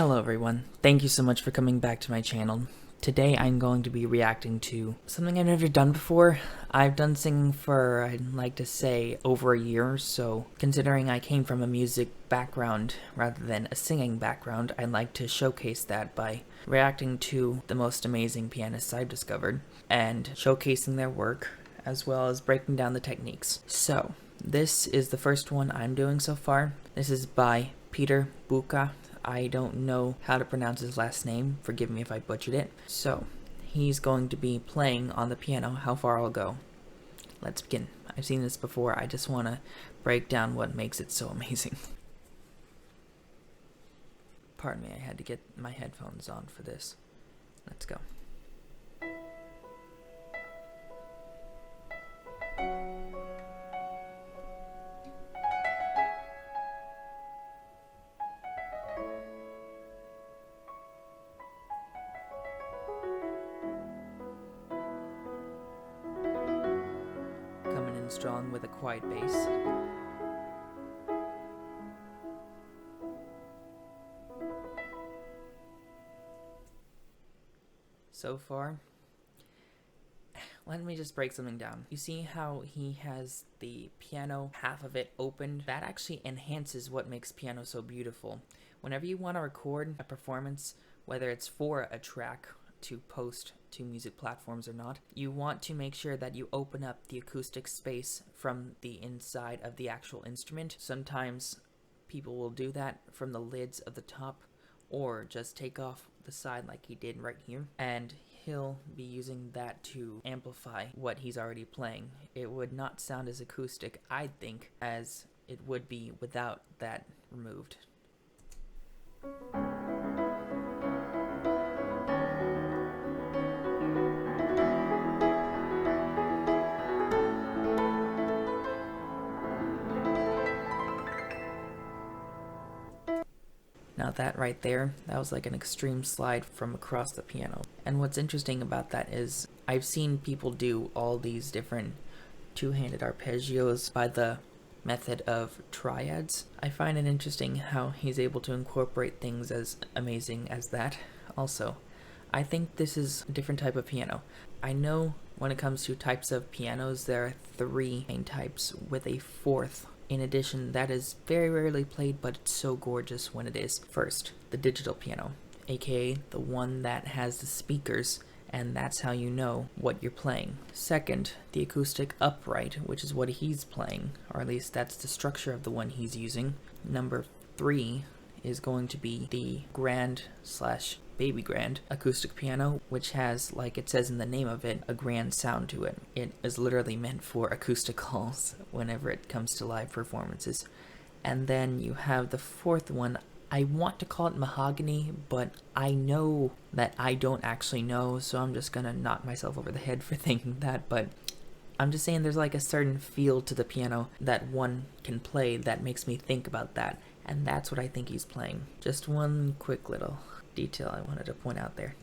Hello everyone, thank you so much for coming back to my channel. Today I'm going to be reacting to something I've never done before. I've done singing for, I'd like to say, over a year or so. Considering I came from a music background rather than a singing background, I'd like to showcase that by reacting to the most amazing pianists I've discovered and showcasing their work as well as breaking down the techniques. So, this is the first one I'm doing so far. This is by BUKA. I don't know how to pronounce his last name, forgive me if I butchered it. So, he's going to be playing on the piano. How far I'll go. Let's begin. I've seen this before, I just want to break down what makes it so amazing. Pardon me, I had to get my headphones on for this. Let's go. Coming in strong with a quiet bass. So far, let me just break something down. You see how he has the piano, half of it opened? That actually enhances what makes piano so beautiful. Whenever you want to record a performance, whether it's for a track to post to music platforms or not, you want to make sure that you open up the acoustic space from the inside of the actual instrument. Sometimes people will do that from the lids of the top or just take off the side like he did right here, and he'll be using that to amplify what he's already playing. It would not sound as acoustic, I think, as it would be without that removed. Now that right there, that was like an extreme slide from across the piano. And what's interesting about that is I've seen people do all these different two-handed arpeggios by the method of triads. I find it interesting how he's able to incorporate things as amazing as that. Also, I think this is a different type of piano. I know when it comes to types of pianos, there are 3 main types with a 4th. In addition, that is very rarely played, but it's so gorgeous when it is. First, the digital piano, aka the one that has the speakers, and that's how you know what you're playing. Second, the acoustic upright, which is what he's playing, or at least that's the structure of the one he's using. Number 3 is going to be the grand/baby grand acoustic piano, which has, like it says in the name of it, a grand sound to it. It is literally meant for acoustic halls whenever it comes to live performances. And then you have the 4th one. I want to call it mahogany, but I know that I don't actually know, so I'm just gonna knock myself over the head for thinking that. But I'm just saying there's like a certain feel to the piano that one can play that makes me think about that. And that's what I think he's playing. Just one quick little detail I wanted to point out there.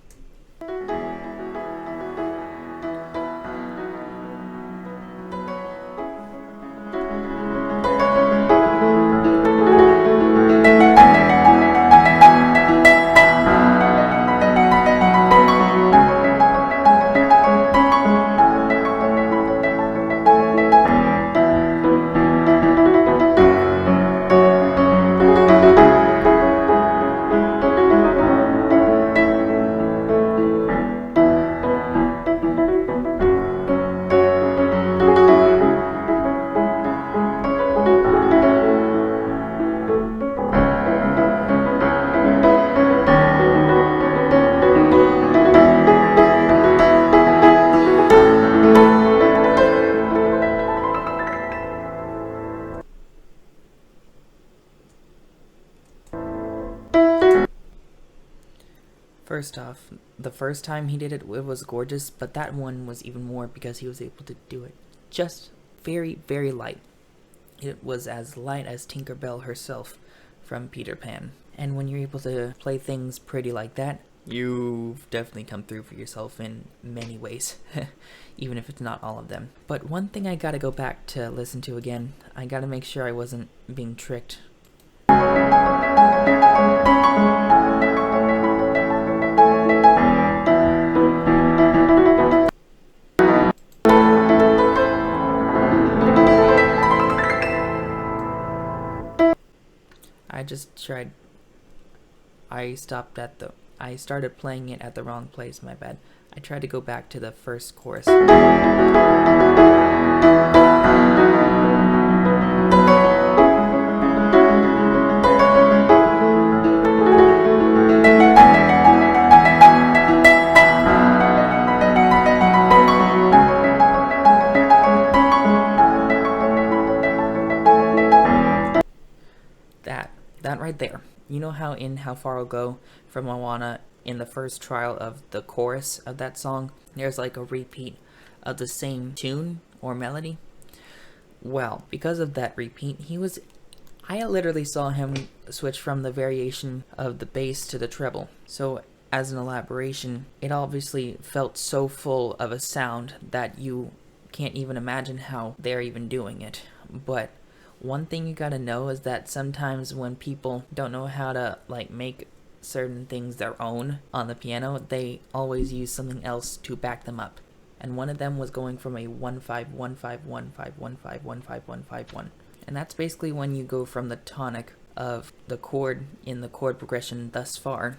First off, the first time he did it, it was gorgeous, but that one was even more because he was able to do it just very, very light. It was as light as Tinkerbell herself from Peter Pan. And when you're able to play things pretty like that, you've definitely come through for yourself in many ways, even if it's not all of them. But one thing I gotta go back to listen to again, I gotta make sure I wasn't being tricked. I started playing it at the wrong place, my bad. I tried to go back to the first chorus. That right there. You know how in How Far I'll Go from Moana, in the first trial of the chorus of that song, there's like a repeat of the same tune or melody? Well, because of that repeat, I literally saw him switch from the variation of the bass to the treble. So as an elaboration, it obviously felt so full of a sound that you can't even imagine how they're even doing it. But one thing you gotta know is that sometimes when people don't know how to make certain things their own on the piano, they always use something else to back them up. And one of them was going from a 1-5-1-5-1-5-1-5-1-5-1-5-1. And that's basically when you go from the tonic of the chord in the chord progression thus far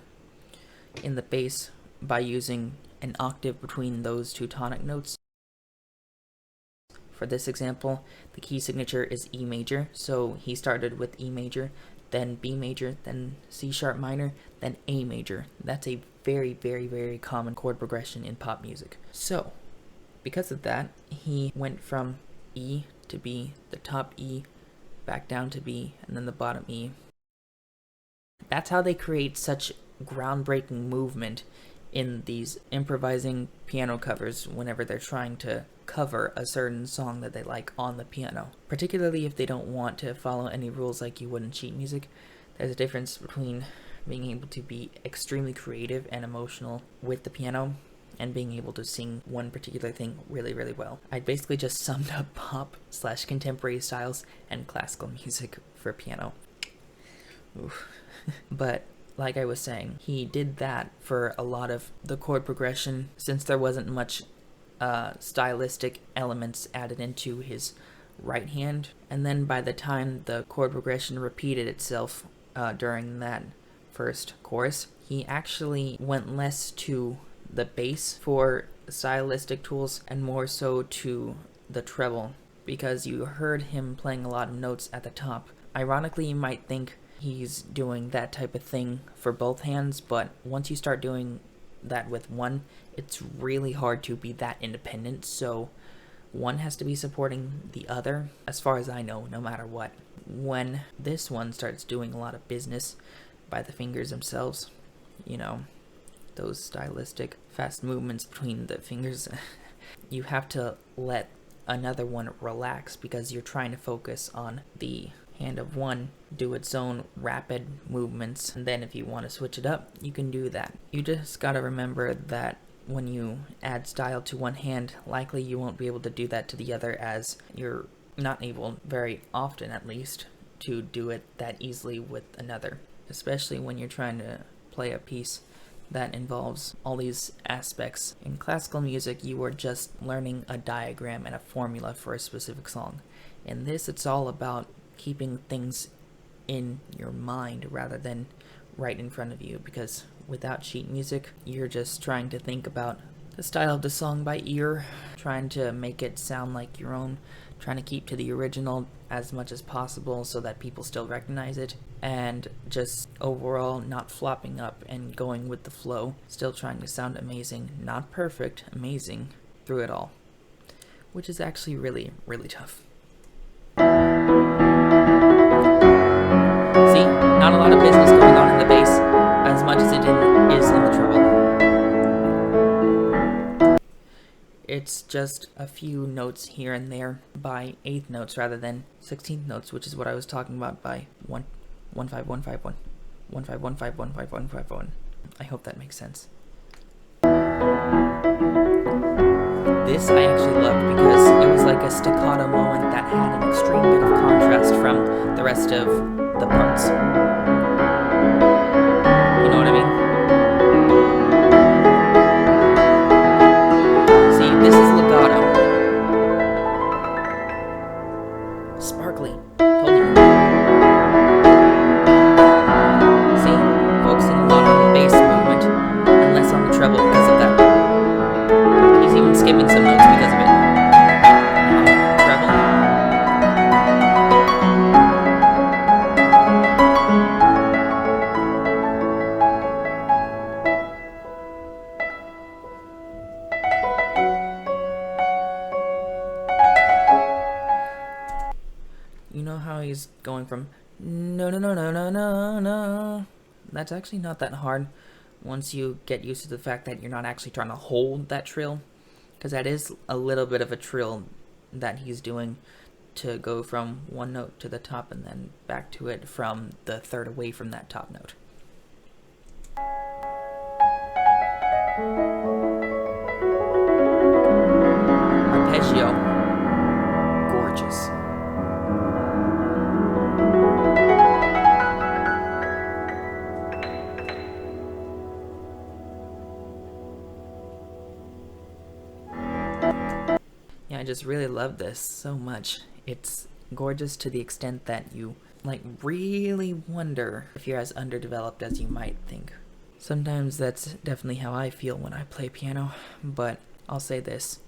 in the bass by using an octave between those two tonic notes. For this example, the key signature is E major, so he started with E major, then B major, then C sharp minor, then A major. That's a very, very, very common chord progression in pop music. So, because of that, he went from E to B, the top E, back down to B, and then the bottom E. That's how they create such groundbreaking movement in these improvising piano covers whenever they're trying to cover a certain song that they like on the piano. Particularly if they don't want to follow any rules like you would in sheet music. There's a difference between being able to be extremely creative and emotional with the piano and being able to sing one particular thing really, really well. I basically just summed up pop/contemporary styles and classical music for piano. Oof. But like I was saying, he did that for a lot of the chord progression since there wasn't much stylistic elements added into his right hand. And then by the time the chord progression repeated itself during that first chorus, he actually went less to the bass for stylistic tools and more so to the treble, because you heard him playing a lot of notes at the top. Ironically, you might think he's doing that type of thing for both hands, but once you start doing that with one, it's really hard to be that independent, so one has to be supporting the other, as far as I know, no matter what. When this one starts doing a lot of business by the fingers themselves, you know, those stylistic fast movements between the fingers, you have to let another one relax because you're trying to focus on the hand of one do its own rapid movements, and then if you want to switch it up, you can do that. You just gotta remember that when you add style to one hand, likely you won't be able to do that to the other, as you're not able, very often at least, to do it that easily with another, especially when you're trying to play a piece that involves all these aspects. In classical music, you are just learning a diagram and a formula for a specific song. In this, it's all about keeping things in your mind rather than right in front of you, because without sheet music, you're just trying to think about the style of the song by ear, trying to make it sound like your own, trying to keep to the original as much as possible so that people still recognize it, and just overall not flopping up and going with the flow, still trying to sound amazing, not perfect, amazing through it all, which is actually really, really tough. See, not a lot of business going on in the bass as much as it is in the treble. It's just a few notes here and there by eighth notes rather than 16th notes, which is what I was talking about by 1-5-1-5-1. 1-5-1-5-1-5-1-5-1. I hope that makes sense. This I actually loved because it was like a staccato moment that had an extreme bit of contrast from the rest of the parts. You know what I mean? See, this is legato. Sparkly. Told you. going from no no no no no no no. That's actually not that hard once you get used to the fact that you're not actually trying to hold that trill, because that is a little bit of a trill that he's doing, to go from one note to the top and then back to it from the third away from that top note. Arpeggio, gorgeous. Yeah, I just really love this so much. It's gorgeous to the extent that you like really wonder if you're as underdeveloped as you might think. Sometimes that's definitely how I feel when I play piano, but I'll say this.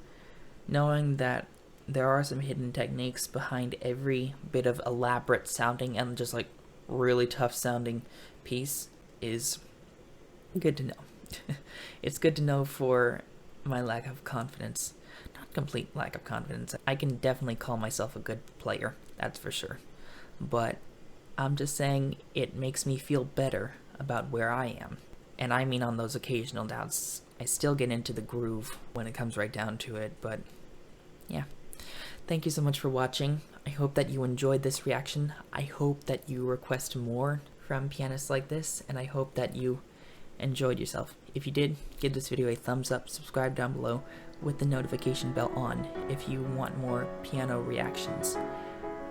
Knowing that there are some hidden techniques behind every bit of elaborate sounding and just like really tough sounding piece is good to know. It's good to know for my lack of confidence. Not complete lack of confidence. I can definitely call myself a good player, that's for sure. But I'm just saying it makes me feel better about where I am. And I mean on those occasional doubts. I still get into the groove when it comes right down to it, but yeah. Thank you so much for watching. I hope that you enjoyed this reaction. I hope that you request more from pianists like this, and I hope that you enjoyed yourself. If you did, give this video a thumbs up, subscribe down below with the notification bell on if you want more piano reactions.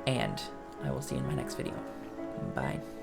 And I will see you in my next video. Bye.